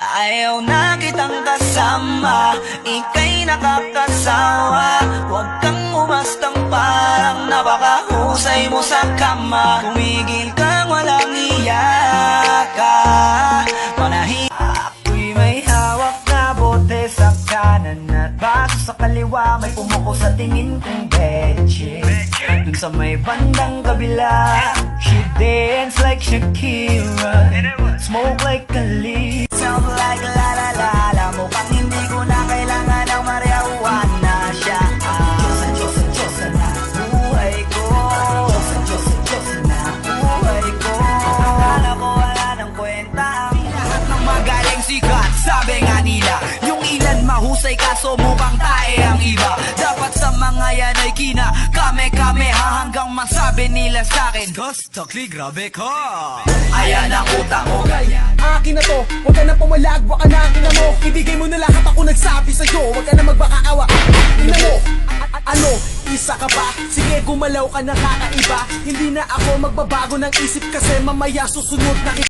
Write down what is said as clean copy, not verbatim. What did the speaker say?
Ayaw na kitang kasama, ika'y nakakasawa. Huwag kang umastang parang napakahusay mo sa kama. Tumigil kang walang iyaka, manahi. Ako'y may hawak na bote sa kanan at baso sa kaliwa. May pumuko sa tingin kong betche. Dun sa may bandang kabila, she dance like Shakira, smoke like a leaf, sound like la la la la. Mukhang hindi ko na kailangan ng marijuana siya. Diyosa, Diyosa, Diyosa na buhay ko. Diyosa, Diyosa, Diyosa na buhay ko. Akala ko wala ng kwenta ang lahat ng magaling sikat. Sabi nga nila, yung ilan mahusay kaso mukhang tae ang iba. Dapat sa mga yan ay kina kame-kame hanggang masabi nila sa'kin, Gostakli, grabe ka. Ayan ang utang mo, ganyan. Akin na to, huwag ka na pumalag, baka na akin na mo. Ibigay mo na lahat, ako nagsabi sa'yo. Huwag ka na magbakaawa, ina mo. Ano, isa ka ba? Sige, gumalaw ka na kakaiba. Hindi na ako magbabago ng isip kasi mamaya susunod na kita.